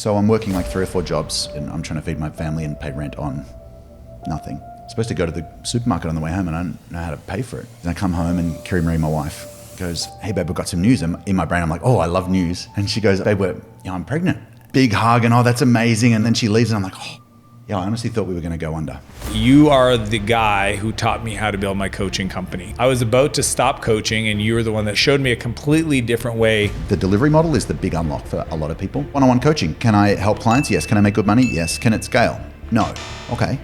so I'm working like 3 or 4 jobs and I'm trying to feed my family and pay rent on nothing. I'm supposed to go to the supermarket on the way home and I don't know how to pay for it. Then I come home and Carrie Marie, my wife, goes, "Hey babe, I've got some news." And in my brain, I'm like, "Oh, I love news." And she goes, "Babe, I'm pregnant." Big hug and, "Oh, that's amazing." And then she leaves and I'm like, "Oh, yeah, I honestly thought we were going to go under." You are the guy who taught me how to build my coaching company. I was about to stop coaching and you were the one that showed me a completely different way. The delivery model is the big unlock for a lot of people. One-on-one coaching. Can I help clients? Yes. Can I make good money? Yes. Can it scale? No. Okay.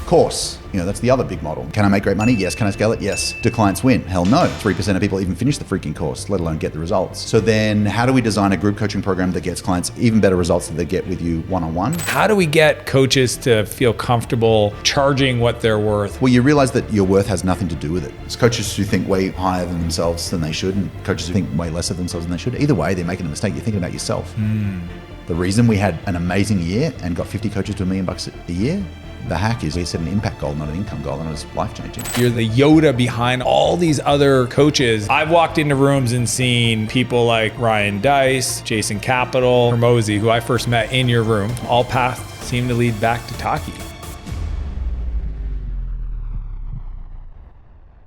Course. That's the other big model. Can I make great money? Yes. Can I scale it? Yes. Do clients win? Hell no. 3% of people even finish the freaking course, let alone get the results. So then how do we design a group coaching program that gets clients even better results than they get with you one-on-one? How do we get coaches to feel comfortable charging what they're worth? Well, you realize that your worth has nothing to do with it. There's coaches who think way higher than themselves than they should, and coaches who think way less of themselves than they should. Either way, they're making a mistake. You're thinking about yourself. The reason we had an amazing year and got 50 coaches to $1 million a year, the hack is we set an impact goal, not an income goal, and it was life-changing. You're the Yoda behind all these other coaches. I've walked into rooms and seen people like Ryan Dice, Jason Capital, Hermosi, who I first met in your room. All paths seem to lead back to Taki.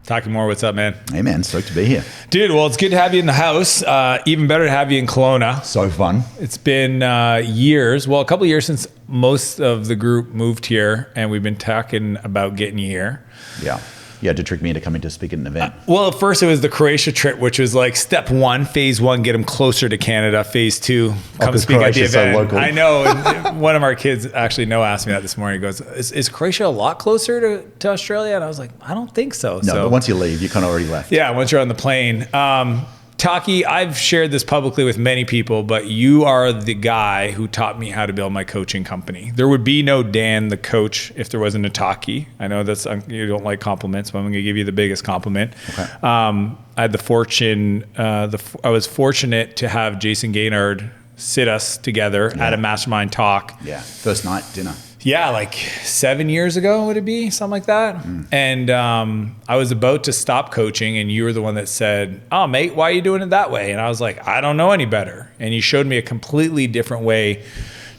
Taki Moore, what's up, man? Hey, man, stoked to be here. Dude, well, it's good to have you in the house. Even better to have you in Kelowna. So fun. It's been years, well, a couple of years since most of the group moved here, and we've been talking about getting you here. Yeah. You had to trick me into coming to speak at an event. Well, at first it was the Croatia trip, which was like step 1, phase 1, get them closer to Canada. Phase 2, come speak Croatia's at the event. So local. I know. And one of our kids, actually, Noah, asked me that this morning. He goes, is Croatia a lot closer to Australia? And I was like, I don't think so. No, but once you leave, you kind of already left. Yeah, once you're on the plane. Taki, I've shared this publicly with many people, but you are the guy who taught me how to build my coaching company. There would be no Dan, the coach, if there wasn't a Taki. I know that's you don't like compliments, but I'm going to give you the biggest compliment. Okay. I had the fortune, I was fortunate to have Jason Gaynard sit us together at a mastermind talk. Yeah, first night, dinner. Yeah, like 7 years ago, would it be? Something like that. And I was about to stop coaching and you were the one that said, "Oh, mate, why are you doing it that way?" And I was like, "I don't know any better." And you showed me a completely different way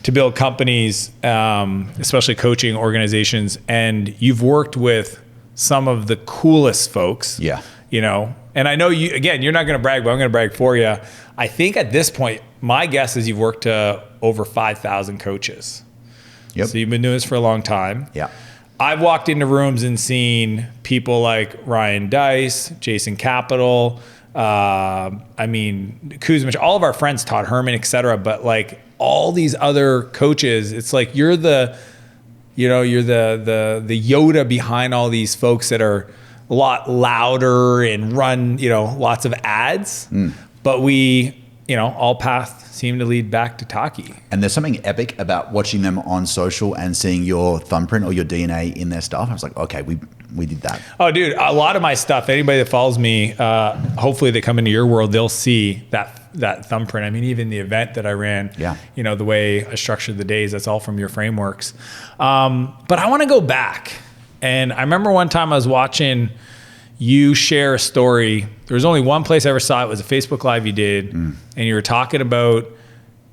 to build companies, especially coaching organizations. And you've worked with some of the coolest folks. Yeah. And I know you, again, you're not going to brag, but I'm going to brag for you. I think at this point, my guess is you've worked to over 5,000 coaches. Yep. So you've been doing this for a long time. Yeah. I've walked into rooms and seen people like Ryan Dice, Jason Capital, Kuzmich, all of our friends, Todd Herman, et cetera. But like all these other coaches, it's like you're the Yoda behind all these folks that are a lot louder and run, lots of ads. But we, all paths seem to lead back to Taki. And there's something epic about watching them on social and seeing your thumbprint or your DNA in their stuff. I was like, okay, we did that. Oh, dude, a lot of my stuff, anybody that follows me, hopefully they come into your world, they'll see that thumbprint. I mean, even the event that I ran, the way I structured the days, that's all from your frameworks. But I want to go back. And I remember one time I was watching you share a story. There was only one place I ever saw it. It was a Facebook Live you did. And you were talking about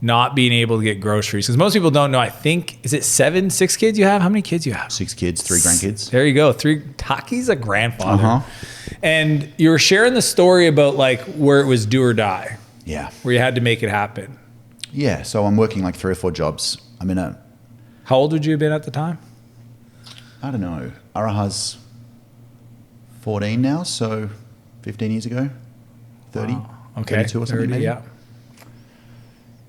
not being able to get groceries. Because most people don't know, I think, is it 6 kids you have? How many kids you have? 6 kids, 3 grandkids. There you go. 3. Taki's a grandfather. And you were sharing the story about like where it was do or die. Yeah. Where you had to make it happen. Yeah. So I'm working like 3 or 4 jobs. How old would you have been at the time? I don't know. Araha's 14 now, so 15 years ago, 30, okay. 32 or something 30, maybe. Yeah.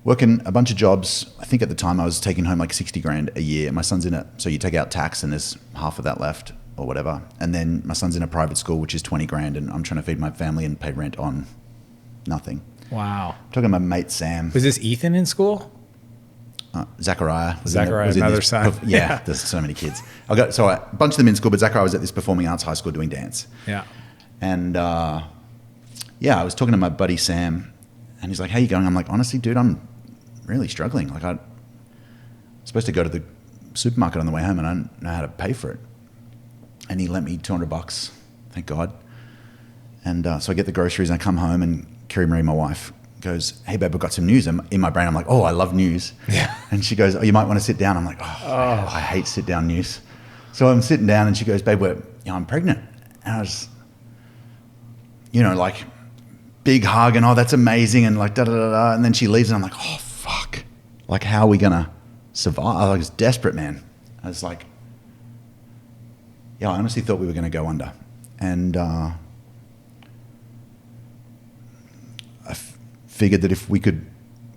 Working a bunch of jobs. I think at the time I was taking home like 60 grand a year. My son's in it. So you take out tax and there's half of that left or whatever. And then my son's in a private school, which is 20 grand. And I'm trying to feed my family and pay rent on nothing. Wow. I'm talking to my mate, Sam. Was this Ethan in school? Zachariah. Another son. Yeah, there's so many kids. A bunch of them in school, but Zachariah was at this performing arts high school doing dance. Yeah. And I was talking to my buddy Sam, and he's like, "How you going?" I'm like, "Honestly, dude, I'm really struggling. Like, I'm supposed to go to the supermarket on the way home, and I don't know how to pay for it." And he lent me $200, thank God. And so I get the groceries, and I come home, and Carrie Marie, my wife, goes, hey babe, I've got some news. And in my brain, I'm like, oh, I love news. Yeah. And she goes, oh, you might want to sit down. I'm like, I hate sit down news. So I'm sitting down and she goes, babe, I'm pregnant. And I was, like big hug and, oh, that's amazing. And like, da-da-da-da. And then she leaves and I'm like, oh, fuck. Like, how are we going to survive? I was desperate, man. I was like, I honestly thought we were going to go under. And I figured that if we could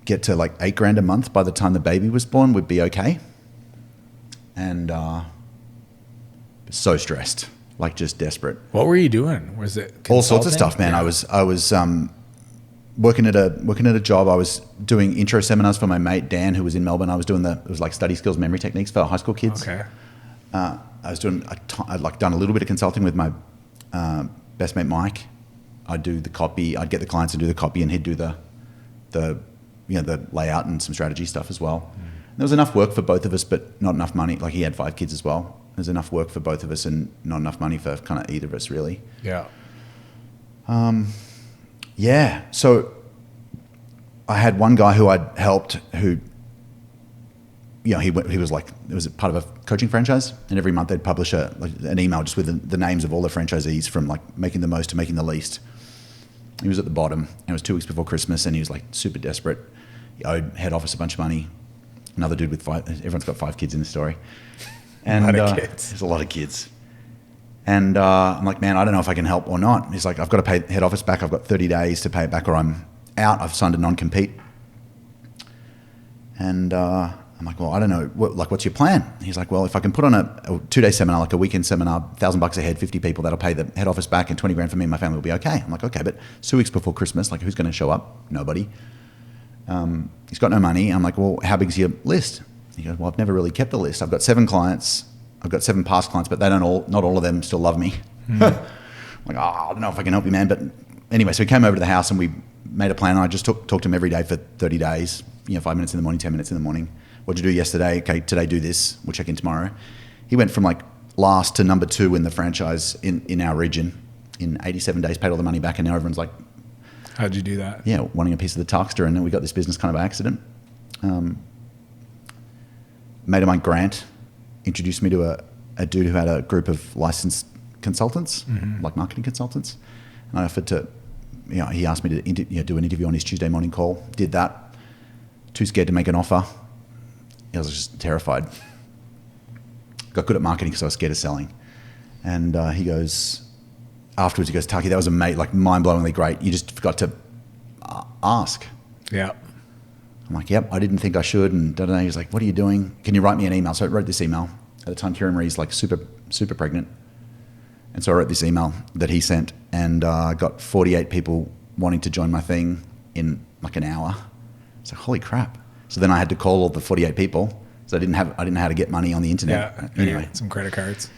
get to like $8,000 a month by the time the baby was born, we'd be okay. And so stressed, like just desperate. What were you doing? Was it all sorts of stuff, man? Yeah. I was working at a job. I was doing intro seminars for my mate Dan, who was in Melbourne. I was doing it was like study skills, memory techniques for high school kids. Okay. I'd done a little bit of consulting with my best mate Mike. I'd do the copy. I'd get the clients to do the copy, and he'd do the layout and some strategy stuff as well. There was enough work for both of us, but not enough money. Like, he had 5 kids as well. There's enough work for both of us and not enough money for kind of either of us, really. Yeah. So I had one guy who I'd helped who, he was like, it was a part of a coaching franchise, and every month they'd publish an email just with the names of all the franchisees from like making the most to making the least. He was at the bottom, and it was 2 weeks before Christmas, and he was like super desperate. He owed head office a bunch of money. Another dude with 5, everyone's got 5 kids in the story. And a lot of kids. There's a lot of kids. And I'm like, man, I don't know if I can help or not. He's like, I've got to pay head office back. I've got 30 days to pay it back or I'm out. I've signed a non-compete. And I'm like, well, I don't know. What's your plan? He's like, well, if I can put on a 2-day seminar, like a weekend seminar, $1,000 a head, 50 people, that'll pay the head office back, and $20,000 for me and my family will be okay. I'm like, okay, but 2 weeks before Christmas, like, who's going to show up? Nobody. He's got no money. I'm like, well, how big's your list? He goes, well, I've never really kept a list. I've got 7 clients. I've got 7 past clients, but not all of them still love me. I'm like, I don't know if I can help you, man. But anyway, so he came over to the house and we made a plan. And I just talked to him every day for 30 days, 5 minutes in the morning, 10 minutes in the morning. What'd you do yesterday? Okay, today do this. We'll check in tomorrow. He went from like last to number 2 in the franchise in our region in 87 days, paid all the money back, and now everyone's like, how'd you do that? Yeah, wanting a piece of the Talkster, and then we got this business kind of by accident. Mate of mine, Grant, introduced me to a dude who had a group of licensed consultants, like marketing consultants. And I offered to, he asked me to do an interview on his Tuesday morning call. Did that. Too scared to make an offer. I was just terrified. Got good at marketing because I was scared of selling. And afterwards he goes, Taki, that was mind-blowingly great. You just forgot to ask. Yeah. I'm like, yep, I didn't think I should. And da-da-da. He was like, what are you doing? Can you write me an email? So I wrote this email. At the time, Kira Marie's like super, super pregnant. And so I wrote this email that he sent, and got 48 people wanting to join my thing in like an hour. It's like, holy crap. So then I had to call all the 48 people. So I didn't know how to get money on the internet. Yeah. Anyway, Some credit cards.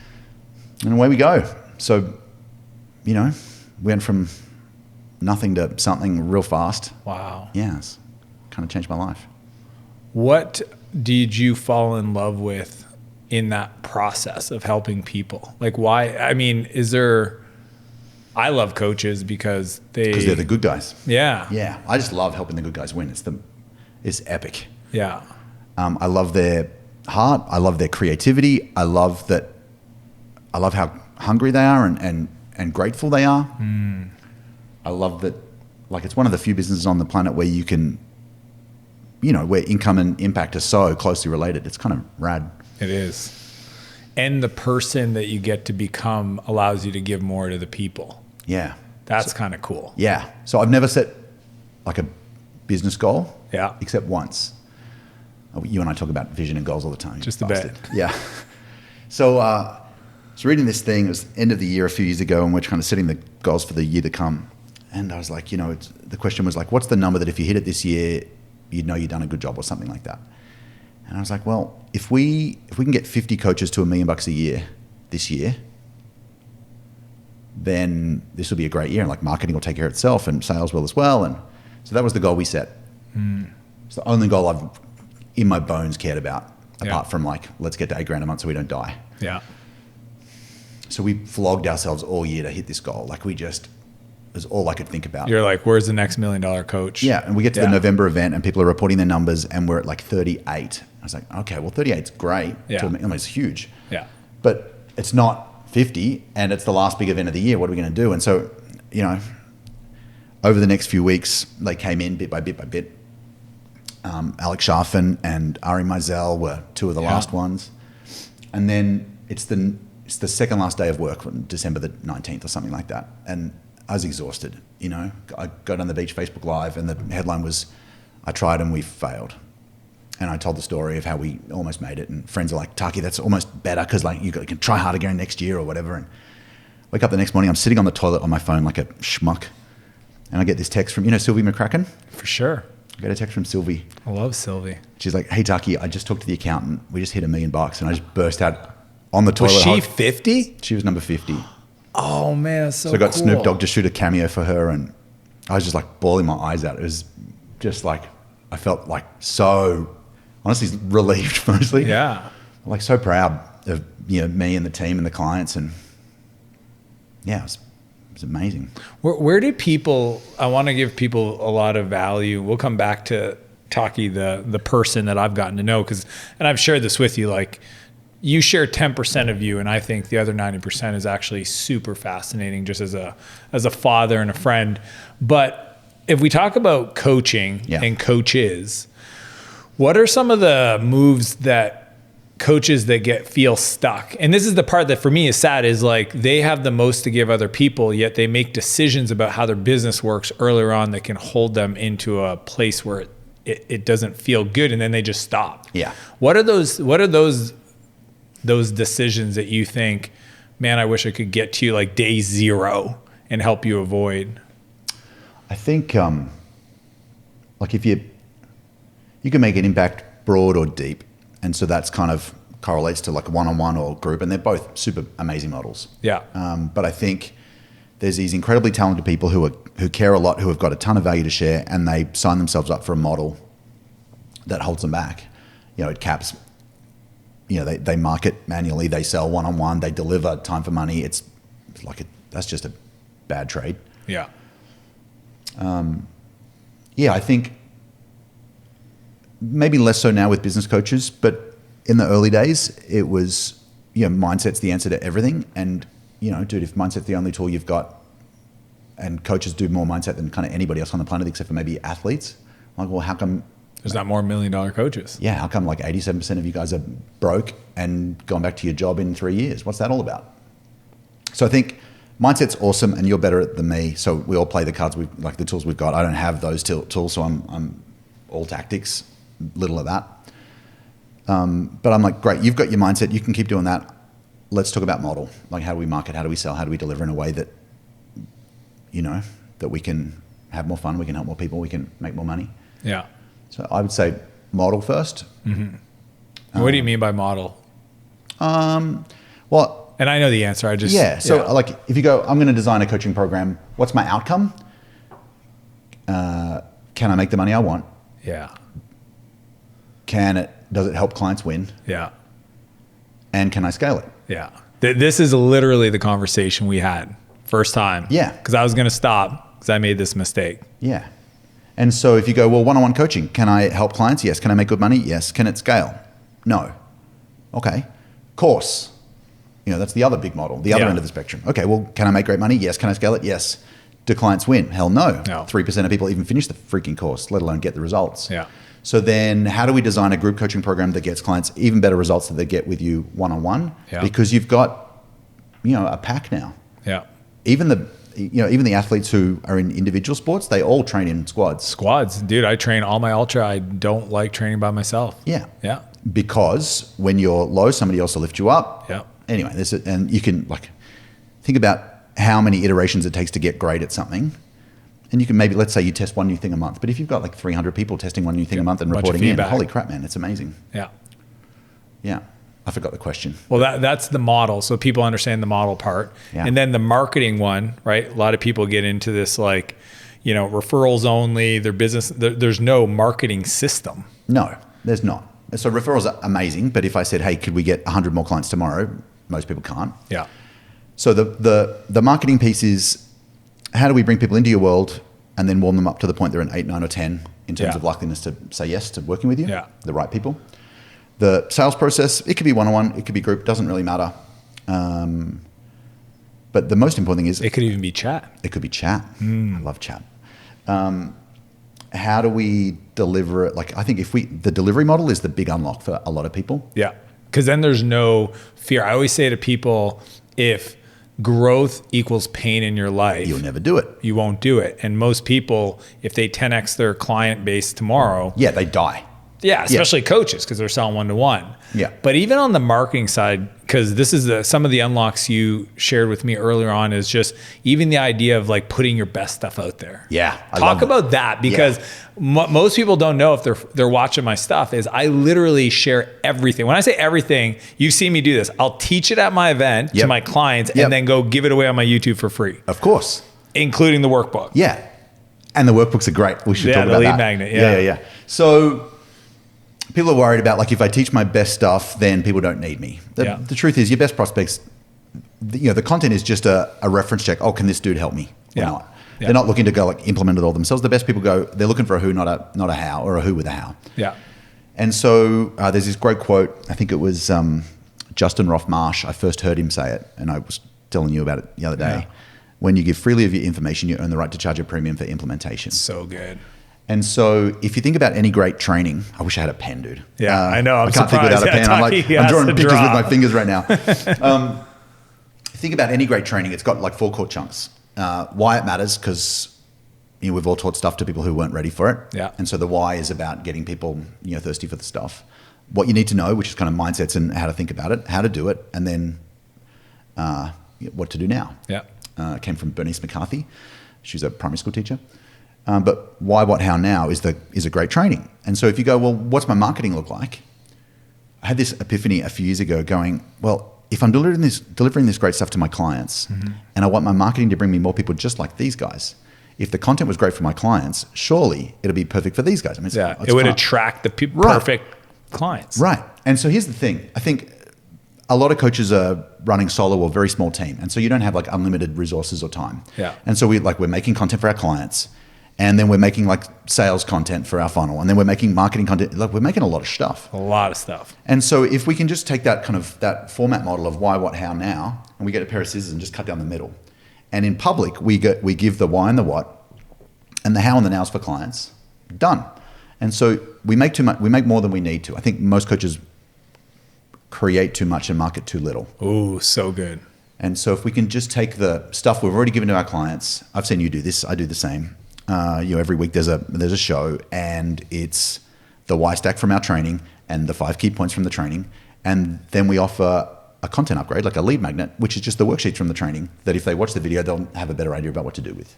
And away we go. So, we went from nothing to something real fast. Wow. Yeah, it's kind of changed my life. What did you fall in love with in that process of helping people? Like, why? I mean, I love coaches because they're the good guys. Yeah. Yeah. I just love helping the good guys win. It's epic. Yeah. I love their heart. I love their creativity. I love how hungry they are and grateful they are. I love that, like, it's one of the few businesses on the planet where you can, where income and impact are so closely related. It's kind of rad. It is. And the person that you get to become allows you to give more to the people. Yeah. That's kind of cool. Yeah. So I've never set like a business goal. Yeah. Except once. You and I talk about vision and goals all the time. Just a bit. Yeah. So I was reading this thing. It was end of the year a few years ago, and we're kind of setting the goals for the year to come. And I was like, the question was like, what's the number that if you hit it this year, you'd know you've done a good job or something like that. And I was like, well, if we can get 50 coaches to $1 million a year this year, then this will be a great year. And like, marketing will take care of itself, and sales will as well. And so that was the goal we set. It's the only goal I've in my bones cared about, apart from like, let's get to $8,000 a month so we don't die. Yeah. So we flogged ourselves all year to hit this goal. Like, we just was all I could think about. You're like, where's the next $1 million coach? Yeah, and we get to the November event and people are reporting their numbers and we're at like 38. I was like, okay, well 38 is great. Yeah. I mean, it's huge. Yeah. But it's not 50 and it's the last big event of the year. What are we going to do? And so, you know, over the next few weeks, they came in bit by bit by bit. Alex Scharfen and Ari Meisel were two of the last ones. And then it's the second last day of work on December the 19th or something like that. And I was exhausted, you know. I got on the beach Facebook Live and the headline was, I tried and we failed. And I told the story of how we almost made it. And friends are like, Taki, that's almost better because like you can try hard again next year or whatever. And wake up the next morning, I'm sitting on the toilet on my phone like a schmuck. And I get this text from, you know, Sylvie McCracken? For sure. I get a text from Sylvie. I love Sylvie. She's like, hey, Taki, I just talked to the accountant. We just hit $1 million. And I just burst out on the toilet. Was she 50? She was number 50. Oh, man, that's so I got cool. Snoop Dogg to shoot a cameo for her. And I was just like bawling my eyes out. It was just like, I felt like so, honestly, relieved mostly. Yeah. Like so proud of, you know, me and the team and the clients. And yeah, it was amazing. Where do people, I want to give people a lot of value. We'll come back to Taki, the person that I've gotten to know, and I've shared this with you, like you share 10% of you, and I think the other 90% is actually super fascinating just as a father and a friend. But if we talk about coaching and coaches, what are some of the moves that coaches that feel stuck? And this is the part that for me is sad, is like they have the most to give other people, yet they make decisions about how their business works earlier on that can hold them into a place where it doesn't feel good, and then they just stop. Yeah. What are those decisions that you think, man, I wish I could get to like day zero and help you avoid? I think like if you can make an impact broad or deep. And so that's kind of correlates to like a one-on-one or group, and they're both super amazing models. Yeah. But I think there's these incredibly talented people who care a lot, who have got a ton of value to share, and they sign themselves up for a model that holds them back. You know, it caps. You know, they market manually, they sell one-on-one, they deliver time for money. It's like that's just a bad trade. Yeah. Yeah, I think maybe less so now with business coaches, but in the early days, it was, you know, mindset's the answer to everything. And, you know, dude, if mindset's the only tool you've got, and coaches do more mindset than kind of anybody else on the planet, except for maybe athletes, I'm like, well, how come there's not more $1 million coaches? Yeah, how come like 87% of you guys are broke and going back to your job in 3 years? What's that all about? So I think mindset's awesome, and you're better than me. So we all play the cards like the tools we've got. I don't have those tools, so I'm all tactics, little of that. But I'm like, great, you've got your mindset, you can keep doing that. Let's talk about model. Like, how do we market? How do we sell? How do we deliver in a way that, you know, that we can have more fun, we can help more people, we can make more money? Yeah. So I would say model first. Mm-hmm. What do you mean by model? Well, and I know the answer. Like if you go, I'm going to design a coaching program. What's my outcome? Can I make the money I want? Yeah. Does it help clients win? Yeah. And can I scale it? Yeah. This is literally the conversation we had first time. Yeah. Because I was going to stop because I made this mistake. Yeah. And so if you go, well, one-on-one coaching, can I help clients? Yes. Can I make good money? Yes. Can it scale? No. Okay. Course. You know, that's the other big model, the other end of the spectrum. Okay, well, can I make great money? Yes. Can I scale it? Yes. Do clients win? Hell no. 3% of people even finish the freaking course, let alone get the results. Yeah. So then how do we design a group coaching program that gets clients even better results than they get with you one-on-one? Yeah. Because you've got, you know, a pack now. Yeah. Even the athletes who are in individual sports, they all train in squads. Squads. Dude, I train all my ultra. I don't like training by myself. Yeah. Yeah. Because when you're low, somebody else will lift you up. Yeah. Anyway, and you can like think about how many iterations it takes to get great at something. And you can maybe, let's say you test one new thing a month, but if you've got like 300 people testing one new thing a month and reporting in, holy crap, man, it's amazing. Yeah. Yeah. I forgot the question. Well, that's the model. So people understand the model part. Yeah. And then the marketing one, right? A lot of people get into this like, you know, referrals only, their business, there's no marketing system. No, there's not. So referrals are amazing, but if I said, hey, could we get 100 more clients tomorrow? Most people can't. Yeah. So the marketing piece is, how do we bring people into your world and then warm them up to the point they're an 8, 9, or 10 in terms Yeah. of likeliness to say yes to working with you, Yeah. the right people. The sales process, it could be one-on-one, it could be group, doesn't really matter. But the most important thing is It could even be chat. it could be chat. I love chat. How do we deliver it? Like, I think the delivery model is the big unlock for a lot of people. Yeah. Because then there's no fear. I always say to people, if growth equals pain in your life, You'll never do it. you won't do it. And most people, if they 10x their client base tomorrow, Yeah, they die. yeah, especially coaches, because they're selling one-to-one. Yeah. But even on the marketing side, because this is some of the unlocks you shared with me earlier on, is just even the idea of like putting your best stuff out there. Yeah, I Talk love about that, because most people don't know if they're watching my stuff. Is I literally share everything. When I say everything, you've seen me do this. I'll teach it at my event to my clients, and then go give it away on my YouTube for free, Of course. including the workbook. Yeah. And the workbooks are great. We should talk the about lead that. magnet. Yeah. So people are worried about, like, if I teach my best stuff, then people don't need me. The truth is, your best prospects, the content is just a reference check. Oh, can this dude help me or not? Yeah. They're not looking to go like implement it all themselves. The best people they're looking for a who, not a how, or a who with a how. Yeah. And so there's this great quote. I think it was Justin Roth-Marsh. I first heard him say it, and I was telling you about it the other day. Yeah. When you give freely of your information, you earn the right to charge a premium for implementation. So good. And so if you think about any great training, I wish I had a pen, dude. Yeah, I know. I can't think without a pen. I'm drawing pictures with my fingers right now. Think about any great training. It's got like 4 core chunks. Why it matters, because we've all taught stuff to people who weren't ready for it. Yeah. And so the why is about getting people thirsty for the stuff. What you need to know, which is kind of mindsets and how to think about it, how to do it, and then what to do now. Yeah. Came from Bernice McCarthy. She's a primary school teacher. But why, what, how, now is a great training. And so if you go, well, what's my marketing look like? I had this epiphany a few years ago going, well, if I'm delivering this great stuff to my clients, and I want my marketing to bring me more people just like these guys, if the content was great for my clients, surely it'll be perfect for these guys. I mean, it would attract the perfect clients. Right. And so here's the thing. I think a lot of coaches are running solo or very small team. And so you don't have like unlimited resources or time. Yeah. And so we're making content for our clients, and then we're making like sales content for our funnel, and then we're making marketing content. Like, we're making a lot of stuff. A lot of stuff. And so if we can just take that kind of that format model of why, what, how, now, and we get a pair of scissors and just cut down the middle. And in public, we give the why and the what, and the how and the nows for clients. Done. And so we make too much. We make more than we need to. I think most coaches create too much and market too little. Ooh, so good. And so if we can just take the stuff we've already given to our clients, I've seen you do this. I do the same. Every week there's a show, and it's the why stack from our training and the 5 key points from the training, and then we offer a content upgrade, like a lead magnet, which is just the worksheets from the training that if they watch the video, they'll have a better idea about what to do with.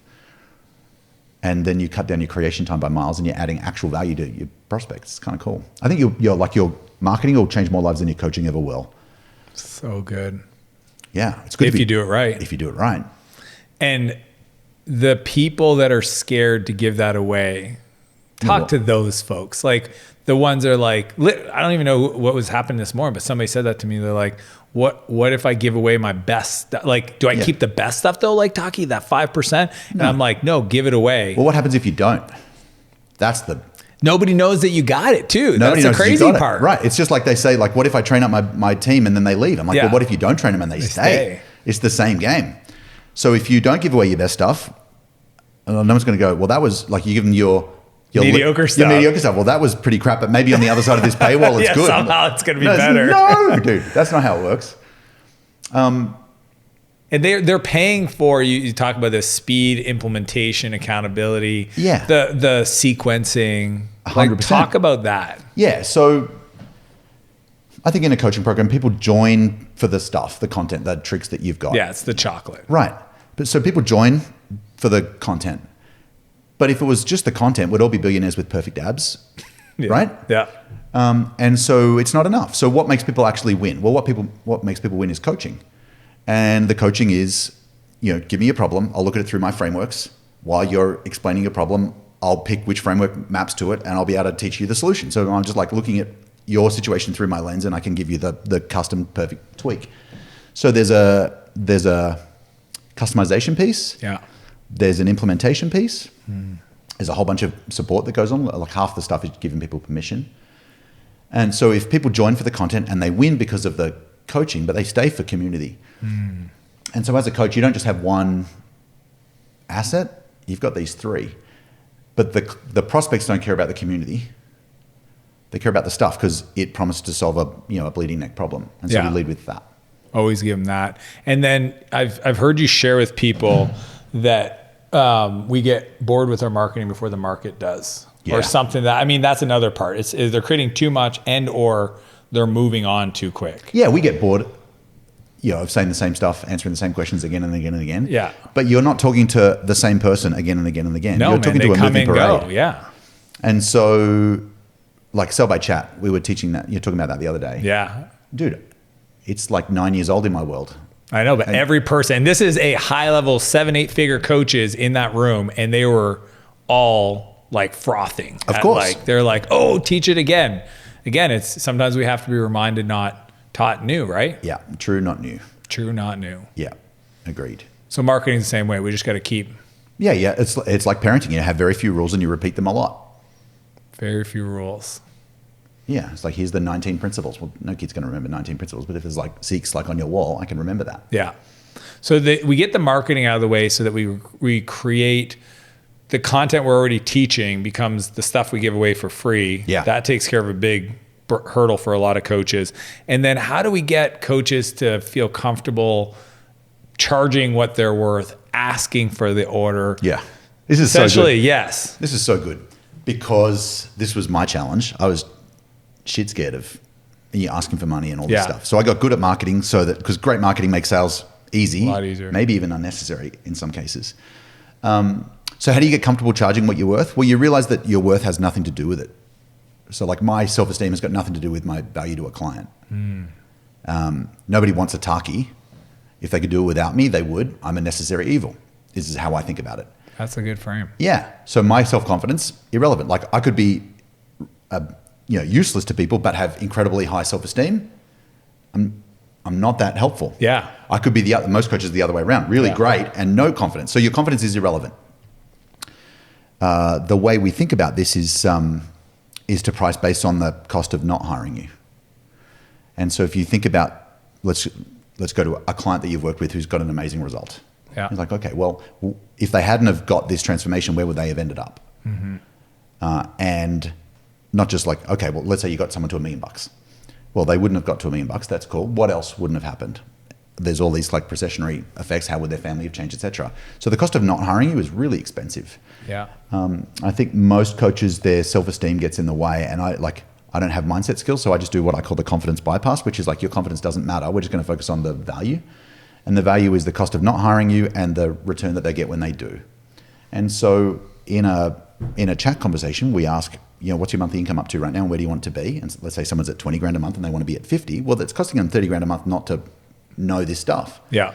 And then you cut down your creation time by miles, and you're adding actual value to your prospects. It's kind of cool. I think your marketing will change more lives than your coaching ever will. So good. Yeah, it's good if you do it right. If you do it right. And the people that are scared to give that away, talk to those folks. Like the ones that are like, I don't even know what was happening this morning, but somebody said that to me. They're like, what if I give away my best? Like, do I keep the best stuff though? Like Taki, that 5%? And I'm like, no, give it away. Well, what happens if you don't? Nobody knows that you got it too. Nobody That's the crazy part. Right. It's just like they say, like, what if I train up my team and then they leave? I'm like, well, what if you don't train them and they stay? It's the same game. So if you don't give away your best stuff, no one's going to go, well, that was like, you give them your mediocre stuff. Your mediocre stuff. Well, that was pretty crap, but maybe on the other side of this paywall, it's good. Somehow it's going to be better. No, dude, that's not how it works. And they're paying for, you talk about the speed, implementation, accountability, the sequencing. 100%. Like, talk about that. Yeah. So I think in a coaching program, people join for the stuff, the content, the tricks that you've got. Yeah, it's the chocolate. Right. But so people join for the content. But if it was just the content, we'd all be billionaires with perfect abs, right? Yeah. And so it's not enough. So what makes people actually win? Well, what makes people win is coaching. And the coaching is, give me a problem. I'll look at it through my frameworks. While you're explaining your problem, I'll pick which framework maps to it, and I'll be able to teach you the solution. So I'm just like looking at your situation through my lens, and I can give you the custom perfect tweak. So there's a customization piece. Yeah. There's an implementation piece. There's a whole bunch of support that goes on. Like half the stuff is giving people permission. And so if people join for the content and they win because of the coaching, but they stay for community. And so as a coach, you don't just have one asset, you've got these three. But the prospects don't care about the community. They care about the stuff because it promised to solve a bleeding neck problem. And so we lead with that. Always give them that. And then I've heard you share with people that we get bored with our marketing before the market does. Or something that's another part. It's they're creating too much or they're moving on too quick. Yeah, we get bored, of saying the same stuff, answering the same questions again and again and again. Yeah. But you're not talking to the same person again and again and again. No, you're talking to a moving parade. Go. Yeah. And so, like Sell by Chat, we were teaching that. You're talking about that the other day. Yeah. Dude, it's like 9 years old in my world. I know, but every person, and this is a high level 7-8 figure coaches in that room, and they were all like frothing. Of course. They're like, oh, teach it again. Again, it's sometimes we have to be reminded, not taught new, right? Yeah. True, not new. True, not new. Yeah. Agreed. So marketing's the same way. We just got to keep. Yeah. It's like parenting. You have very few rules and you repeat them a lot. Very few rules. Yeah. It's like, here's the 19 principles. Well, no kid's going to remember 19 principles, but if there's like 6 like on your wall, I can remember that. Yeah. So we get the marketing out of the way so that we create the content we're already teaching becomes the stuff we give away for free. Yeah. That takes care of a big hurdle for a lot of coaches. And then how do we get coaches to feel comfortable charging what they're worth, asking for the order? Yeah. This is essentially, so good. yes. This is so good because this was my challenge. I was shit scared of asking for money and all this stuff. So I got good at marketing because great marketing makes sales easy. A lot easier. Maybe even unnecessary in some cases. So how do you get comfortable charging what you're worth? Well, you realize that your worth has nothing to do with it. So like my self-esteem has got nothing to do with my value to a client. Nobody wants a Taki. If they could do it without me, they would. I'm a necessary evil. This is how I think about it. That's a good frame. Yeah. So my self-confidence, irrelevant. Like I could be, useless to people, but have incredibly high self-esteem. I'm not that helpful. Yeah. I could be most coaches the other way around. Really great and no confidence. So your confidence is irrelevant. The way we think about this is to price based on the cost of not hiring you. And so if you think about, let's go to a client that you've worked with who's got an amazing result. Yeah. It's like, okay, well, if they hadn't have got this transformation, where would they have ended up? And not just like, okay, well, let's say you got someone to $1 million. Well, they wouldn't have got to $1 million. That's cool. What else wouldn't have happened? There's all these like processionary effects. How would their family have changed, etc. So the cost of not hiring you is really expensive. Yeah. I think most coaches, their self-esteem gets in the way, and I don't have mindset skills, so I just do what I call the confidence bypass, which is like your confidence doesn't matter. We're just going to focus on the value, and the value is the cost of not hiring you and the return that they get when they do. And so in a chat conversation, we ask, what's your monthly income up to right now, and where do you want it to be? And let's say someone's at 20 grand a month and they want to be at 50. Well, it's costing them 30 grand a month not to know this stuff. Yeah.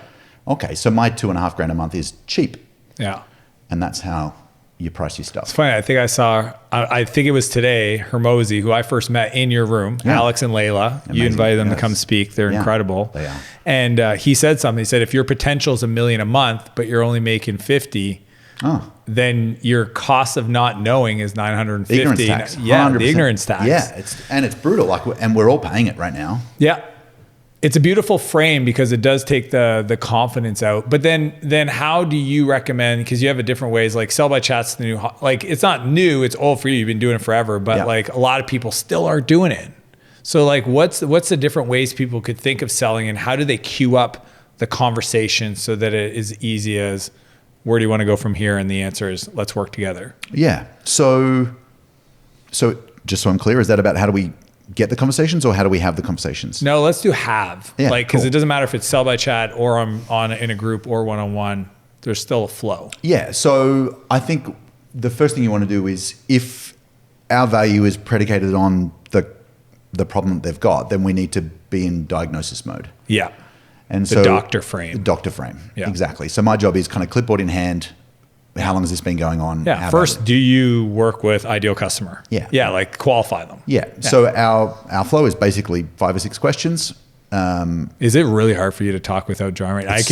Okay, so my 2.5 grand a month is cheap. Yeah. And that's how you price your stuff. It's funny. I think it was today, Hermosi, who I first met in your room, Alex and Layla. Amazing. You invited them to come speak. They're incredible. They are. And he said something. He said, if your potential is $1 million a month, but you're only making 50, then your cost of not knowing is 950. Ignorance tax. Yeah, 100%. the ignorance tax. Yeah, it's brutal. And we're all paying it right now. Yeah. It's a beautiful frame because it does take the confidence out. But then how do you recommend, because you have a different ways, like Sell by Chat's the new, like it's not new, it's old for you. You've been doing it forever, but like a lot of people still are doing it. So like what's the different ways people could think of selling, and how do they queue up the conversation so that it is easy as, where do you want to go from here? And the answer is, let's work together. Yeah. So just so I'm clear, is that about how do we get the conversations, or how do we have the conversations? No, let's do have. Yeah, because it doesn't matter if it's Sell by Chat or I'm in a group or one-on-one, there's still a flow. Yeah. So I think the first thing you want to do is, if our value is predicated on the problem that they've got, then we need to be in diagnosis mode. Yeah. And the doctor frame. The doctor frame. Yeah. Exactly. So my job is kind of clipboard in hand. How long has this been going on? Yeah. First, do you work with ideal customer? Yeah. Yeah. Like qualify them. Yeah. So our flow is basically 5 or 6 questions. Is it really hard for you to talk without drawing? Right? I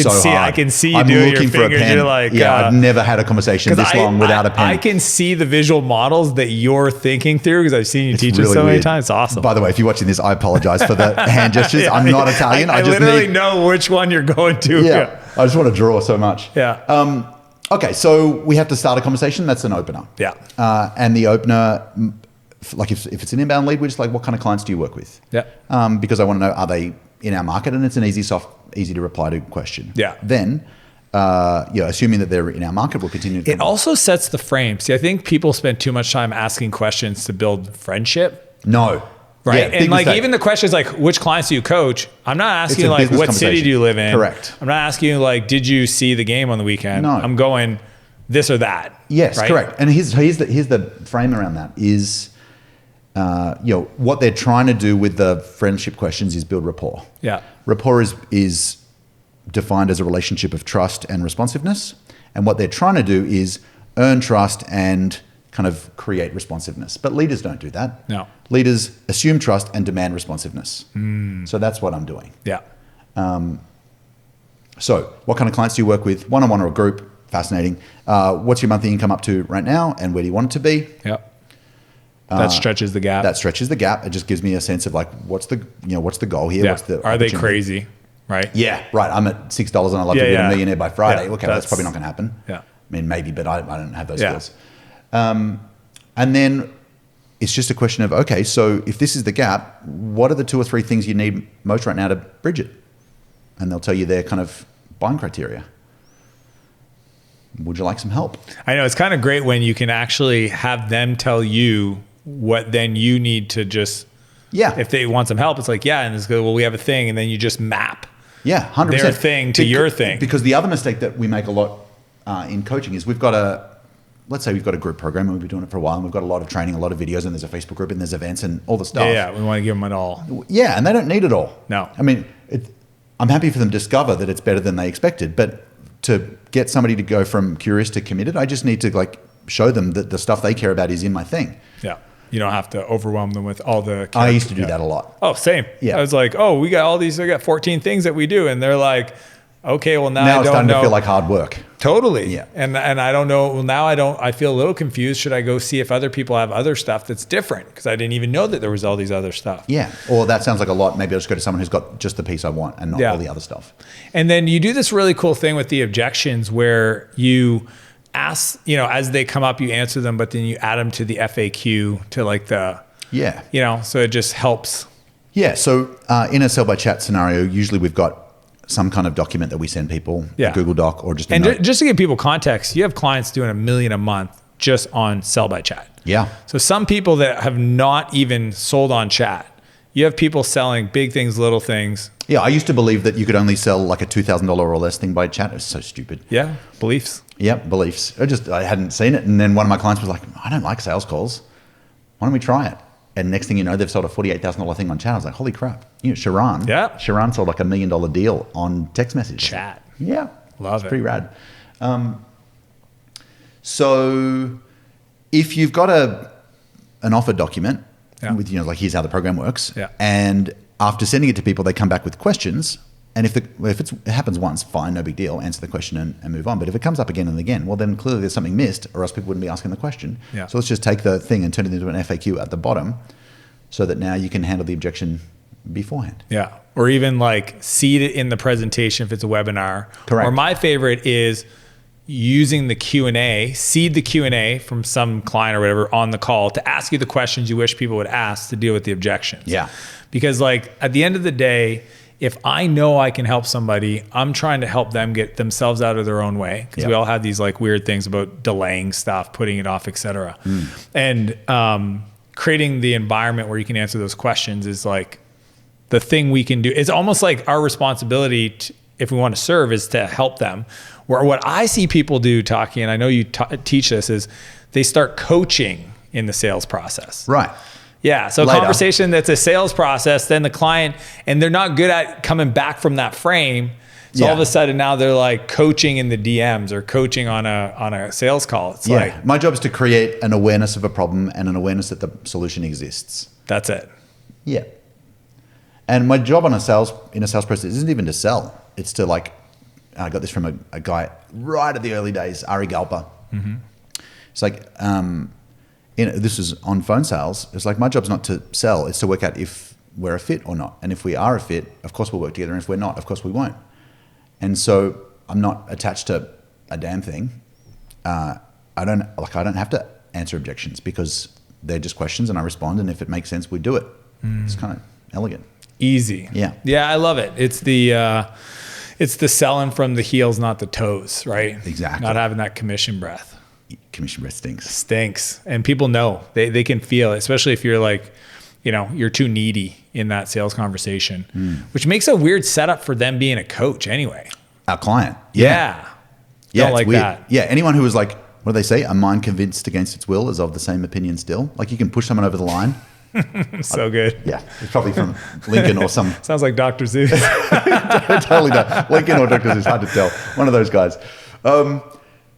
can see you I'm doing looking your for a fingers. pen. You're like, I've never had a conversation this long without a pen. I can see the visual models that you're thinking through because I've seen you teach really it so many weird. times. It's awesome. By the way, if you're watching this, I apologize for the hand gestures. I'm not Italian. I just literally know which one you're going to. Yeah. I just want to draw so much. Yeah. Okay, so we have to start a conversation. That's an opener. Yeah. And the opener, like if it's an inbound lead, we're just like, what kind of clients do you work with? Yeah. Because I want to know, are they in our market? And it's an easy to reply to question. Yeah. Then, assuming that they're in our market, we'll continue. It also sets the frame. See, I think people spend too much time asking questions to build friendship. No. Right. Yeah, and like mistake. even the questions like, which clients do you coach? I'm not asking It's a like, business what city do you live in? Correct. I'm not asking you like, did you see the game on the weekend? No. I'm going this or that. Yes, right? correct. And here's the frame around that is, what they're trying to do with the friendship questions is build rapport. Yeah. Rapport is defined as a relationship of trust and responsiveness. And what they're trying to do is earn trust and kind of create responsiveness. But leaders don't do that. No. Leaders assume trust and demand responsiveness. So that's what I'm doing. Yeah. So what kind of clients do you work with? One-on-one or a group? Fascinating. What's your monthly income up to right now and where do you want it to be? Yeah. That stretches the gap. That stretches the gap. It just gives me a sense of like, what's the goal here? Yeah. What's the Are they opportunity? crazy? Right. Yeah. Right. I'm at $6 and I'd love to be a millionaire by Friday. Yeah, Okay. Well, that's probably not going to happen. Yeah. I mean, maybe, but I don't have those skills. And then it's just a question of, okay, so if this is the gap, what are the 2 or 3 things you need most right now to bridge it? And they'll tell you their kind of buying criteria. Would you like some help? I know it's kind of great when you can actually have them tell you what then you need to just, if they want some help, it's like, and it's good. Well, we have a thing. And then you just map 100%. their thing to your thing. Because the other mistake that we make a lot in coaching is let's say we've got a group program and we've been doing it for a while and we've got a lot of training, a lot of videos, and there's a Facebook group and there's events and all the stuff. Yeah, we want to give them it all. Yeah, and they don't need it all. No. I mean, I'm happy for them to discover that it's better than they expected, but to get somebody to go from curious to committed, I just need to like show them that the stuff they care about is in my thing. Yeah. You don't have to overwhelm them with all the... I used to do that a lot. Oh, same. Yeah. I was like, we got 14 things that we do. And they're like, okay, well now I don't know. Now it's starting to feel like hard work. Totally. Yeah. And I don't know. Well, now I feel a little confused. Should I go see if other people have other stuff that's different? Because I didn't even know that there was all these other stuff. Yeah. Or that sounds like a lot. Maybe I'll just go to someone who's got just the piece I want and not all the other stuff. And then you do this really cool thing with the objections where you ask, as they come up, you answer them, but then you add them to the FAQ to like the, so it just helps. Yeah. So in a sell by chat scenario, usually we've got some kind of document that we send people, a Google Doc or just a note. Just to give people context, you have clients doing $1 million a month just on sell by chat. Yeah. So some people that have not even sold on chat, you have people selling big things, little things. Yeah. I used to believe that you could only sell like a $2,000 or less thing by chat. It was so stupid. Yeah. Beliefs. Yeah. Beliefs. I hadn't seen it. And then one of my clients was like, I don't like sales calls. Why don't we try it? And next thing you know, they've sold a $48,000 thing on chat. I was like, holy crap. Sharon. Yeah. Sharon sold like $1 million deal on text message. Chat. Yeah. Love it. Pretty rad. So if you've got an offer document with, like here's how the program works. Yeah. And after sending it to people, they come back with questions. And if it happens once, fine, no big deal, answer the question and move on. But if it comes up again and again, well, then clearly there's something missed or else people wouldn't be asking the question. Yeah. So let's just take the thing and turn it into an FAQ at the bottom so that now you can handle the objection beforehand. Yeah. Or even like seed it in the presentation if it's a webinar. Correct. Or my favorite is using the Q&A, seed the Q&A from some client or whatever on the call to ask you the questions you wish people would ask to deal with the objections. Yeah. Because like at the end of the day, if I know I can help somebody, I'm trying to help them get themselves out of their own way. Because we all have these like weird things about delaying stuff, putting it off, et cetera. And creating the environment where you can answer those questions is like the thing we can do. It's almost like our responsibility if we want to serve is to help them. Where what I see people do, Taki, and I know you teach this, is they start coaching in the sales process. Right. Yeah. So Later. Conversation that's a sales process, then the client, and they're not good at coming back from that frame. So all of a sudden now they're like coaching in the DMs or coaching on a sales call. It's like, my job is to create an awareness of a problem and an awareness that the solution exists. That's it. Yeah. And my job in a sales process isn't even to sell. It's to like, I got this from a guy right at the early days, Ari Galpa. Mm-hmm. It's like, this is on phone sales. It's like, my job's not to sell. It's to work out if we're a fit or not. And if we are a fit, of course we'll work together. And if we're not, of course we won't. And so I'm not attached to a damn thing. I don't have to answer objections because they're just questions and I respond. And if it makes sense, we do it. It's kind of elegant. Easy. Yeah. Yeah. I love it. It's the selling from the heels, not the toes, right? Exactly. Not having that commission breath. Commission breath stinks. Stinks. And people know, they can feel it, especially if you're like, you're too needy in that sales conversation, which makes a weird setup for them being a coach anyway. Our client. Yeah. Yeah. Don't like weird. that. Yeah. Anyone who was like, what do they say? A mind convinced against its will is of the same opinion still. Like you can push someone over the line. So good. Yeah. It's probably from Lincoln or some. Sounds like Dr. Zeus. Totally not. Lincoln or Dr. Zeus, hard to tell. One of those guys.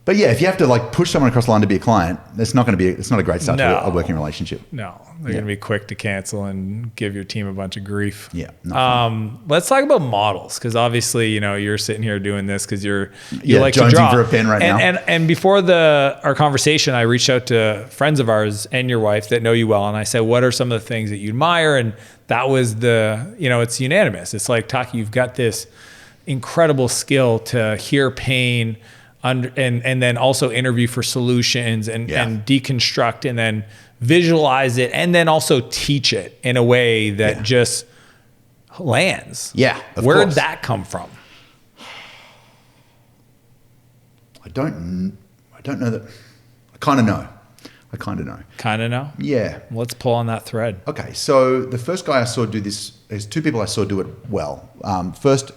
But yeah, if you have to like push someone across the line to be a client, it's not a great start to a working relationship. No, they're going to be quick to cancel and give your team a bunch of grief. Yeah. Let's talk about models. Cause obviously, you're sitting here doing this cause you like jonesing to draw. for a pen right now. And before our conversation, I reached out to friends of ours and your wife that know you well. And I said, what are some of the things that you admire? And that was it's unanimous. It's like, Taki, you've got this incredible skill to hear pain, and then also interview for solutions and deconstruct and then visualize it and then also teach it in a way that just lands. Yeah. Where did that come from? I don't know that. I kind of know. Kind of know? Yeah. Let's pull on that thread. Okay. So the first guy I saw do this, there's two people I saw do it well. First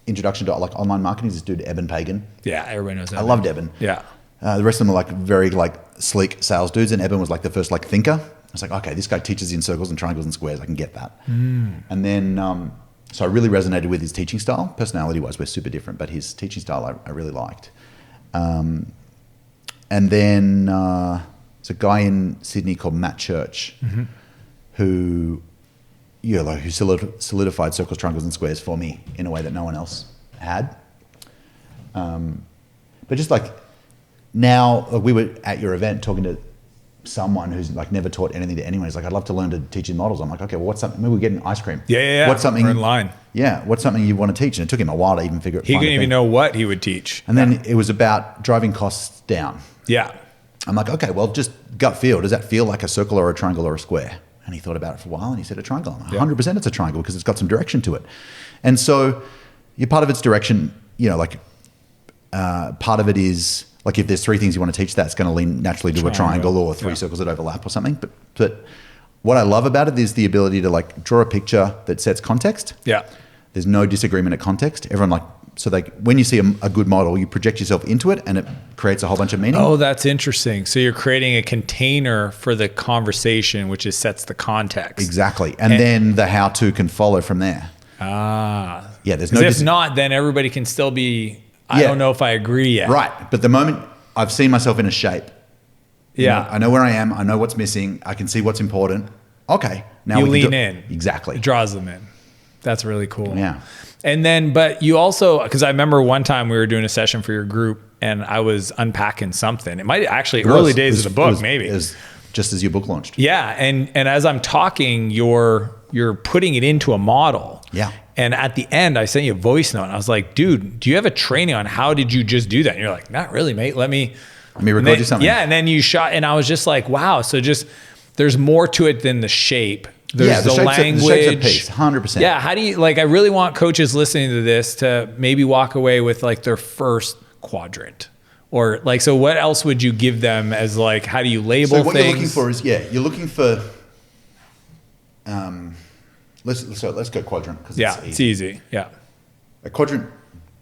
introduction to like online marketing is this dude, Eben Pagan. Yeah, everybody knows that. I loved Eben. Yeah. The rest of them are like very like sleek sales dudes, and Eben was like the first like thinker. I was like, okay, this guy teaches in circles and triangles and squares. I can get that. And then, so I really resonated with his teaching style. Personality-wise, we're super different, but his teaching style I really liked. And then there's a guy in Sydney called Matt Church, who solidified circles, triangles, and squares for me in a way that no one else had. But just like now, we were at your event talking to someone who's like never taught anything to anyone. He's like, I'd love to learn to teach in models. I'm like, okay, well, what's something? Maybe we're getting ice cream. Yeah. What's something? We're in line. Yeah. What's something you want to teach? And it took him a while to even figure it out. He couldn't even know what he would teach. And then it was about driving costs down. Yeah. I'm like, okay, well, just gut feel. Does that feel like a circle or a triangle or a square? And he thought about it for a while and he said a triangle. I'm like, 100% it's a triangle because it's got some direction to it. And so part of its direction, part of it is like if there's three things you want to teach, that's going to lean naturally to a triangle or three circles that overlap or something. But what I love about it is the ability to like draw a picture that sets context. Yeah. There's no disagreement at context. Everyone when you see a good model, you project yourself into it and it creates a whole bunch of meaning. Oh, that's interesting. So you're creating a container for the conversation, which sets the context. Exactly. And then the how-to can follow from there. Ah. Yeah, there's if not, then everybody can still be, I don't know if I agree yet. Right. But the moment I've seen myself in a shape, I know where I am, I know what's missing, I can see what's important. Okay. Now you lean in. Exactly. It draws them in. That's really cool. Yeah. And then, but you also, because I remember one time we were doing a session for your group and I was unpacking something. It might actually early days of the book, maybe. It was just as your book launched. Yeah. And as I'm talking, you're putting it into a model. Yeah. And at the end, I sent you a voice note. And I was like, dude, do you have a training on how did you just do that? And you're like, not really, mate. Let me record you something. Yeah. And then you shot, and I was just like, wow. So there's more to it than the shape. There's the language. The shape's a piece, 100%. Yeah. How do you, I really want coaches listening to this to maybe walk away with their first quadrant or so what else would you give them as how do you label things? So what you're looking for is, you're looking for, let's go quadrant. It's easy. Yeah. A quadrant,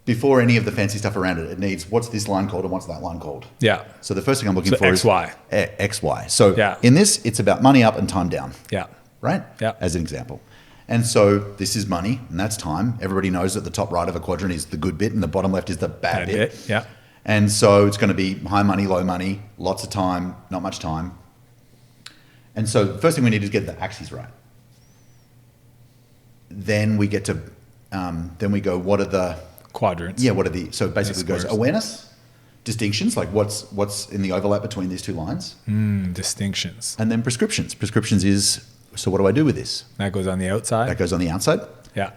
before any of the fancy stuff around it, it needs what's this line called and what's that line called. Yeah. So the first thing I'm looking for X, Y. is X, Y. So in this, it's about money up and time down. Yeah. Right? Yeah. As an example. And so this is money and that's time. Everybody knows that the top right of a quadrant is the good bit and the bottom left is the bad bit. Yeah. And so it's going to be high money, low money, lots of time, not much time. And so the first thing we need is get the axes right. then we get to, then we go, what are the quadrants? Yeah, what are the, so basically it goes awareness, distinctions, like what's in the overlap between these two lines. Distinctions. And then prescriptions. Prescriptions is, so what do I do with this? That goes on the outside? That goes on the outside. Yeah.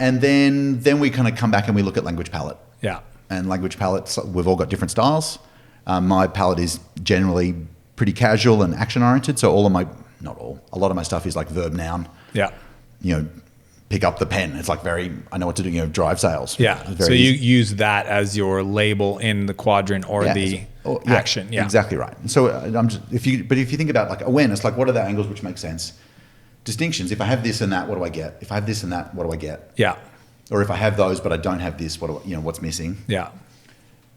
And then we kind of come back and we look at language palette. Yeah. And language palettes, we've all got different styles. My palette is generally pretty casual and action oriented. So all of my, not all, a lot of my stuff is like verb noun. Yeah. You know, pick up the pen. It's like very, I know what to do, you know, drive sales. Yeah. So you use that as your label in the quadrant or action. Yeah. Exactly right. And so if you think about like awareness, like what are the angles which make sense? Distinctions. If I have this and that, what do I get? If I have this and that, what do I get? Yeah. Or if I have those, but I don't have this, what's missing? Yeah.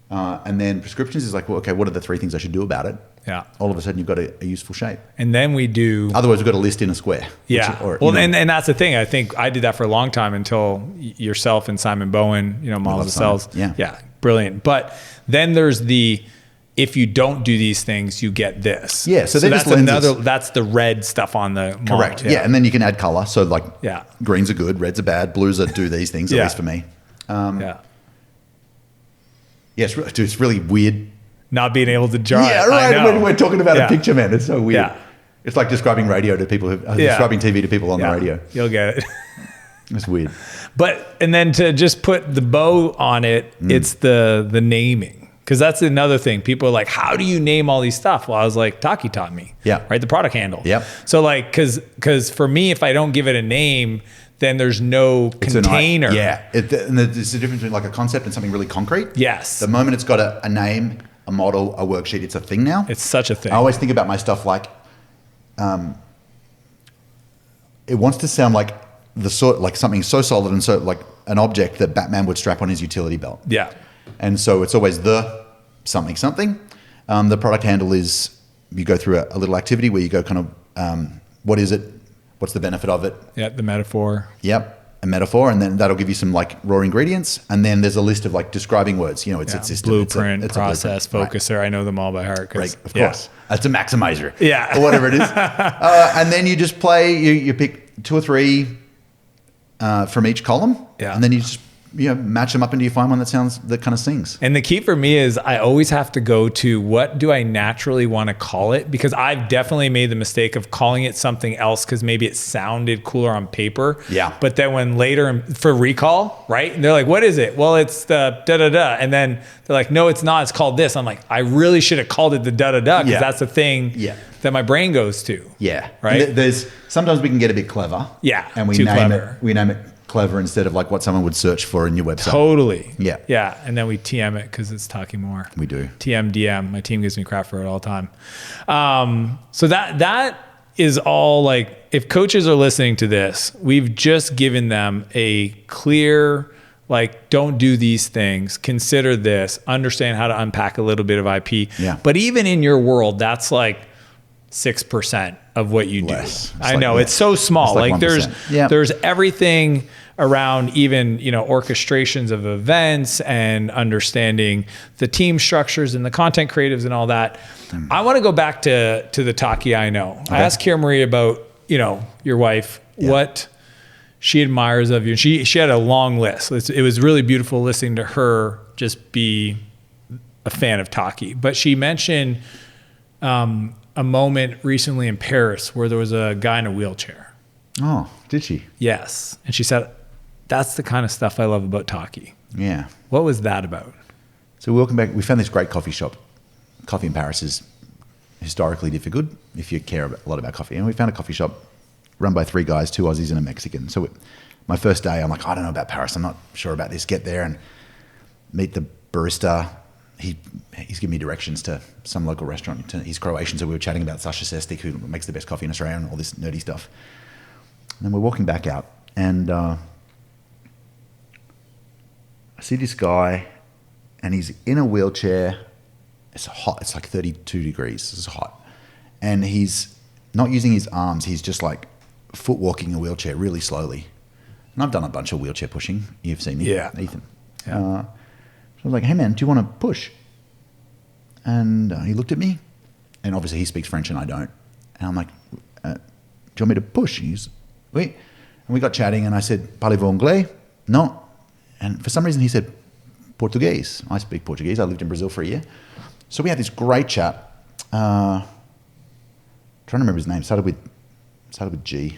And then prescriptions is like, well, okay, what are the three things I should do about it? Yeah. All of a sudden you've got a useful shape. And then we do... Otherwise we've got a list in a square. Yeah. And that's the thing. I think I did that for a long time until yourself and Simon Bowen, Models of Cells. Yeah. Yeah. Brilliant. But then there's if you don't do these things, you get this. Yeah. So that's that's the red stuff on the model. Correct. Yeah. And then you can add color. So like greens are good, reds are bad, blues are do these things, at least for me. Yeah, it's really weird. Not being able to draw. Yeah, right. When we're talking about a picture, man, it's so weird. Yeah. It's like describing radio to people describing TV to people on the radio. You'll get it. It's weird. And then to just put the bow on it, it's the naming. Because that's another thing. People are like, how do you name all these stuff? Well, I was like, Taki taught me. Yeah. Right? The product handle. Yep. So like, because for me, if I don't give it a name, then there's no container. And there's a difference between like a concept and something really concrete. Yes. The moment it's got a name, a model, a worksheet, it's a thing now. It's such a thing. I always think about my stuff like, it wants to sound like something so solid and so like an object that Batman would strap on his utility belt. Yeah. And so it's always the something. The product handle is, you go through a little activity where you go kind of, what is it? What's the benefit of it? Yeah, the metaphor. Yep. A metaphor, and then that'll give you some like raw ingredients, and then there's a list of like describing words. It's a system, blueprint, it's process, focuser. Right. I know them all by heart. Right, of course. It's a maximizer. Yeah, or whatever it is. And then you just play. You pick 2 or 3 from each column. Yeah, and then you just match them up until you find one that kind of sings. And the key for me is I always have to go to what do I naturally want to call it, because I've definitely made the mistake of calling it something else because maybe it sounded cooler on paper. Yeah. But then when later for recall, right? And they're like, what is it? Well, it's the da-da-da. And then they're like, no, it's not. It's called this. I'm like, I really should have called it the da-da-da because that's the thing that my brain goes to. Yeah. Right? There's sometimes we can get a bit clever. Yeah. And we name it clever instead of like what someone would search for in your website. Totally. Yeah. Yeah. And then we TM it because it's Taki Moore. We do. TM, DM. My team gives me crap for it all the time. So that is all like, if coaches are listening to this, we've just given them a clear, like, don't do these things, consider this, understand how to unpack a little bit of IP. Yeah. But even in your world, that's like 6% of what you do. I know it's so small. Like there's everything around even, orchestrations of events and understanding the team structures and the content creatives and all that. I want to go back to the Taki I know. Okay. I asked Kira Marie about, your wife, what she admires of you. And she had a long list. It was really beautiful listening to her just be a fan of Taki. But she mentioned, a moment recently in Paris where there was a guy in a wheelchair. Oh, did she? Yes. And she said, that's the kind of stuff I love about Taki. Yeah. What was that about? So welcome back. We found this great coffee shop. Coffee in Paris is historically difficult if you care a lot about coffee. And we found a coffee shop run by 3 guys, 2 Aussies and a Mexican. So my first day, I'm like, I don't know about Paris. I'm not sure about this. Get there and meet the barista. He's giving me directions to some local restaurant. He's Croatian, so we were chatting about Sasha Sestic, who makes the best coffee in Australia, and all this nerdy stuff. And then we're walking back out, and I see this guy, and he's in a wheelchair. It's hot. It's like 32 degrees. It's hot. And he's not using his arms. He's just like foot walking a wheelchair really slowly. And I've done a bunch of wheelchair pushing. You've seen me, Ethan. Yeah. So I was like, hey man, do you want to push? And he looked at me, and obviously he speaks French and I don't. And I'm like, do you want me to push? And he's, wait. And we got chatting, and I said, "Parlez-vous anglais?" No. And for some reason, he said, "Portuguese." I speak Portuguese. I lived in Brazil for a year. So we had this great chat. Trying to remember his name. Started with G.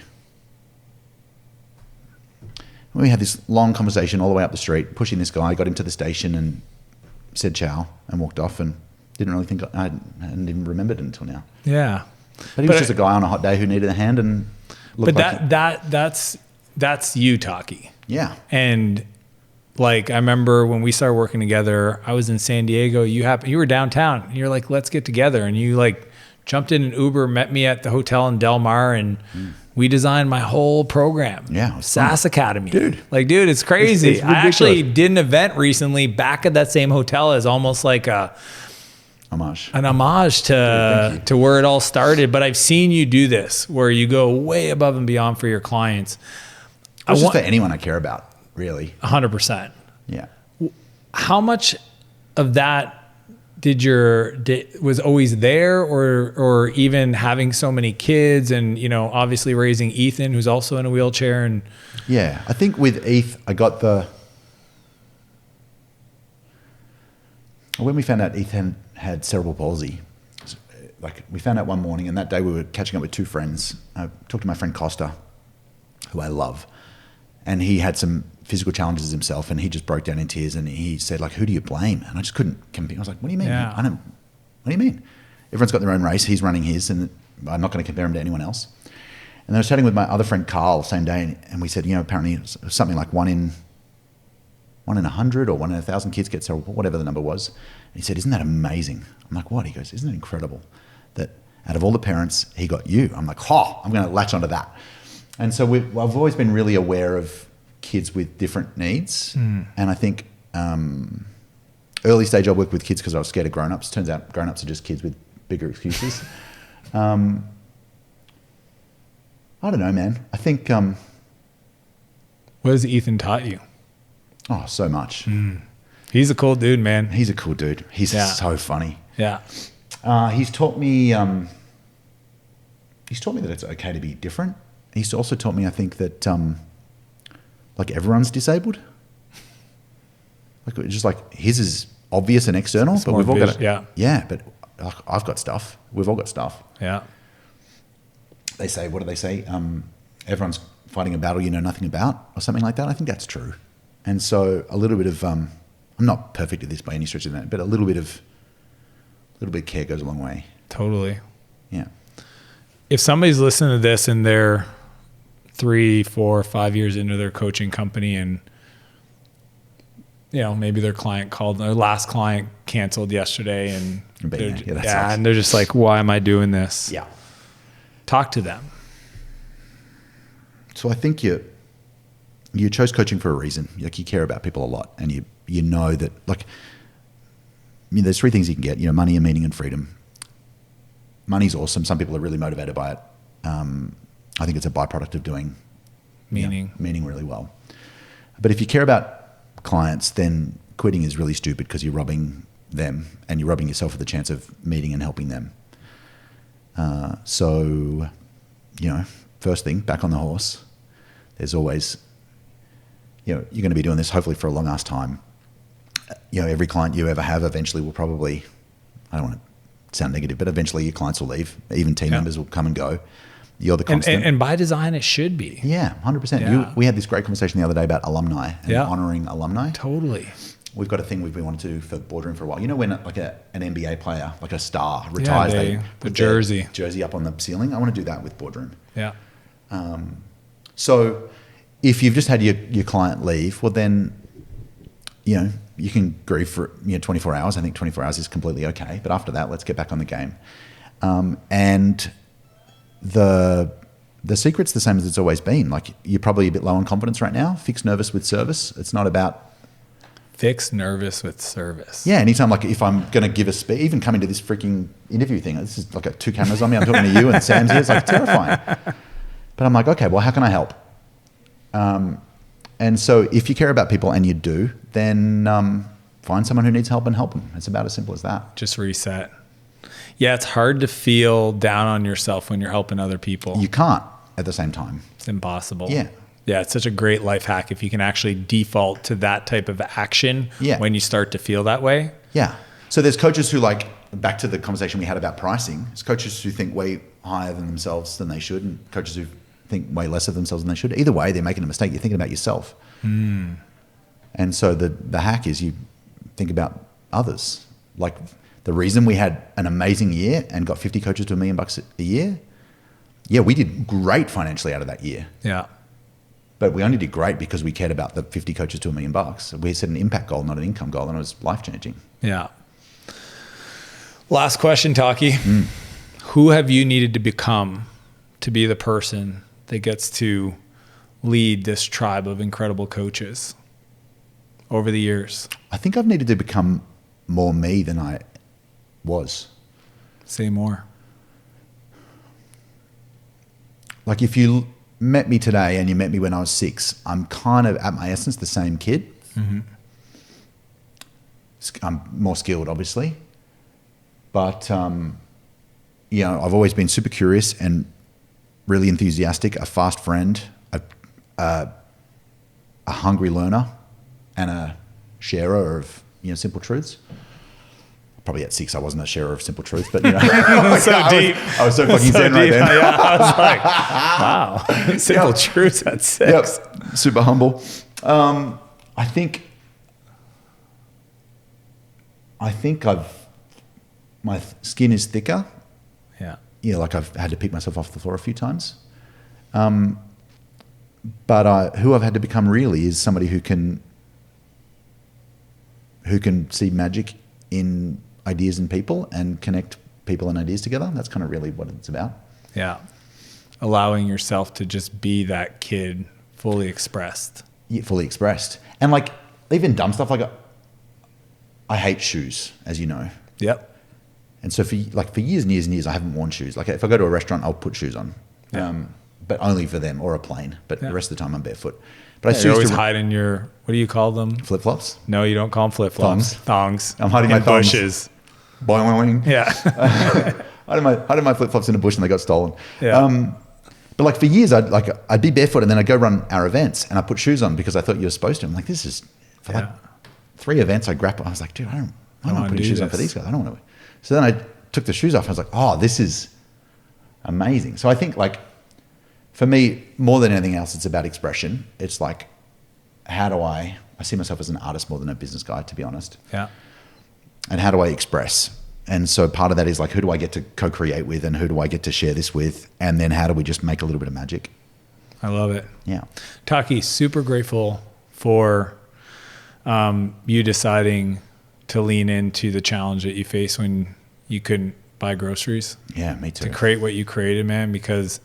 We had this long conversation all the way up the street, pushing this guy, got him to the station and said ciao and walked off, and didn't really think I hadn't even remembered it until now. Yeah. But he was just a guy on a hot day who needed a hand and looked that's you, Taki. Yeah. And like, I remember when we started working together, I was in San Diego. You were downtown. And you're like, let's get together. And you like jumped in an Uber, met me at the hotel in Del Mar, and we designed my whole program. Yeah. SaaS Academy. Dude. Like, dude, it's crazy. It's I actually did an event recently back at that same hotel as almost like an homage to where it all started. But I've seen you do this where you go way above and beyond for your clients. It's just for anyone I care about, really. 100%. Yeah. How much of that was always there, or even having so many kids and, you know, obviously raising Ethan, who's also in a wheelchair? And yeah, I think with Eth, I got when we found out Ethan had cerebral palsy, like we found out one morning, and that day we were catching up with two friends. I talked to my friend Costa, who I love, and he had some physical challenges himself, and he just broke down in tears, and he said, like, who do you blame? And I just couldn't compete. I was like, what do you mean? Yeah. What do you mean? Everyone's got their own race. He's running his, and I'm not going to compare him to anyone else. And I was chatting with my other friend Carl the same day, and we said, you know, apparently it's something like one in 100 or 1 in 1,000 kids get cerebral, whatever the number was. And he said, isn't that amazing? I'm like, what? He goes, isn't it incredible that out of all the parents, he got you? I'm like, I'm going to latch onto that. And so I've always been really aware of kids with different needs. And I think early stage I worked with kids because I was scared of grown-ups. Turns out grown-ups are just kids with bigger excuses. I don't know, man. I think... what has Ethan taught you? Oh, so much. He's a cool dude, man. He's a cool dude. He's so funny. Yeah. He's taught me that it's okay to be different. He's also taught me, I think, that like everyone's disabled. Like just like his is obvious and external, but we've all got it. Yeah, but I've got stuff. We've all got stuff. Yeah. They say, what do they say? Everyone's fighting a battle you know nothing about, or something like that. I think that's true. And so a little bit of I'm not perfect at this by any stretch of that, but a little bit of care goes a long way. Totally. Yeah. If somebody's listening to this and they're 3, 4, 5 years into their coaching company, and you know, maybe their last client canceled yesterday, and and they're just like, why am I doing this? Yeah. Talk to them. So I think you chose coaching for a reason. Like, you care about people a lot, and you know that, like, there's 3 things you can get, you know, money and meaning and freedom. Money's awesome. Some people are really motivated by it. I think it's a byproduct of doing meaning really well. But if you care about clients, then quitting is really stupid, because you're robbing them and you're robbing yourself of the chance of meeting and helping them. So, you know, first thing, back on the horse. There's always, you know, you're going to be doing this hopefully for a long ass time. You know, every client you ever have eventually will probably, I don't want to sound negative, but eventually your clients will leave. Even team members will come and go. You're the constant. And by design, it should be. Yeah, 100%. Yeah. We had this great conversation the other day about alumni and honoring alumni. Totally. We've got a thing we've been wanting to do for Boardroom for a while. You know, when like an NBA player, like a star, retires, they put jersey up on the ceiling. I want to do that with Boardroom. Yeah. So if you've just had your client leave, well then, you know, you can grieve for 24 hours. I think 24 hours is completely okay. But after that, let's get back on the game. And the secret's the same as it's always been. Like, you're probably a bit low on confidence right now. Fix nervous with service. It's not about... Fix nervous with service. Yeah, anytime, like, if I'm going to give a speech, even coming to this freaking interview thing, this is like 2 cameras on me. I'm talking to you and Sam's here. It's like terrifying. But I'm like, okay, well, how can I help? And so if you care about people, and you do, then find someone who needs help and help them. It's about as simple as that. Just reset. Yeah, it's hard to feel down on yourself when you're helping other people. You can't at the same time. It's impossible. Yeah. Yeah, it's such a great life hack if you can actually default to that type of action when you start to feel that way. Yeah. So there's coaches who, like, back to the conversation we had about pricing, there's coaches who think way higher than themselves than they should, and coaches who think way less of themselves than they should. Either way, they're making a mistake. You're thinking about yourself. And so the hack is you think about others. Like, the reason we had an amazing year and got 50 coaches to $1 million a year, yeah, we did great financially out of that year. Yeah. But we only did great because we cared about the 50 coaches to $1 million. We set an impact goal, not an income goal, and it was life-changing. Yeah. Last question, Taki. Who have you needed to become to be the person that gets to lead this tribe of incredible coaches over the years? I think I've needed to become more me than I was. Say more. Like, if you met me today and you met me when I was 6, I'm kind of, at my essence, the same kid. I'm more skilled, obviously. But, you know, I've always been super curious and really enthusiastic, a fast friend, a hungry learner, and a sharer of, you know, simple truths. Probably at 6 I wasn't a sharer of simple truths, but, you know. Deep. I was so fucking zen right then. Yeah, I was like, wow. Simple truths at 6. Yep. Super humble. I think my skin is thicker. Yeah. Yeah, like I've had to pick myself off the floor a few times. But who I've had to become really is somebody who can see magic in ideas and people and connect people and ideas together. That's kind of really what it's about. Yeah. Allowing yourself to just be that kid fully expressed. Yeah, fully expressed. And like, even dumb stuff, like I hate shoes, as you know. Yep. And so for years and years and years, I haven't worn shoes. Like, if I go to a restaurant, I'll put shoes on, but only for them, or a plane. But the rest of the time, I'm barefoot. But I you always hide in your, what do you call them? Flip-flops? No, you don't call them flip-flops. Thongs. I'm hiding my thongs. Bushes. Boing. Yeah. hiding my flip-flops in a bush and they got stolen. Yeah. But like, for years, I'd be barefoot and then I'd go run our events and I put shoes on because I thought you were supposed to. I'm like, this is, for like 3 events I grappled. I was like, dude, I'm not putting shoes on for these guys. I don't want to. So then I took the shoes off. I was like, oh, this is amazing. So I think, like, for me, more than anything else, it's about expression. It's like, how do I see myself as an artist more than a business guy, to be honest. Yeah. And how do I express? And so part of that is like, who do I get to co-create with and who do I get to share this with? And then how do we just make a little bit of magic? I love it. Yeah. Taki, super grateful for you deciding to lean into the challenge that you faced when you couldn't buy groceries. Yeah, me too. To create what you created, man, because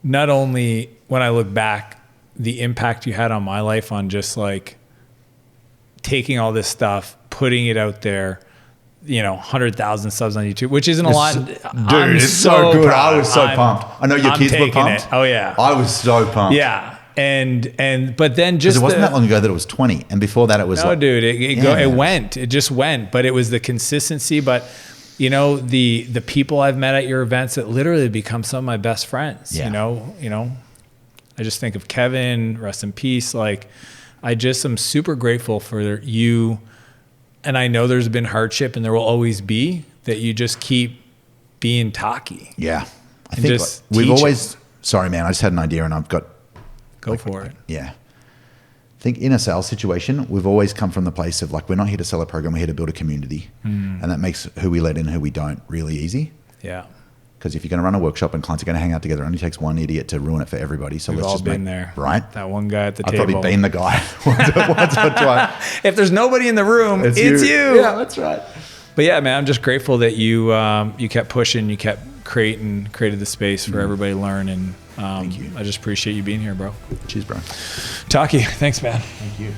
not only when I look back, the impact you had on my life on just like taking all this stuff, putting it out there, 100,000 subs on YouTube, which isn't a lot. Dude, it's so good. Proud. I was so pumped. I know your kids were pumped. Oh yeah. I was so pumped. Yeah. But then just, it wasn't that long ago that it was 20. And before that it was dude, it just went, but it was the consistency. But the people I've met at your events that literally become some of my best friends, I just think of Kevin, rest in peace. Like, I just am super grateful for you. And I know there's been hardship and there will always be, that you just keep being Taki. Yeah. I think we've always, sorry, man, I just had an idea and I've got, Go for it. Yeah. I think in a sales situation, we've always come from the place of like, we're not here to sell a program, we're here to build a community. And that makes who we let in and who we don't really easy. Yeah. Because if you're going to run a workshop and clients are going to hang out together, it only takes one idiot to ruin it for everybody. So We've let's all just been there. Right? That one guy at the I've table. I've probably been the guy once or twice. If there's nobody in the room, it's you. Yeah, that's right. But yeah, man, I'm just grateful that you kept pushing, you kept created the space for everybody to learn. And Thank you. I just appreciate you being here, bro. Cheers, bro. Taki, thanks, man. Thank you.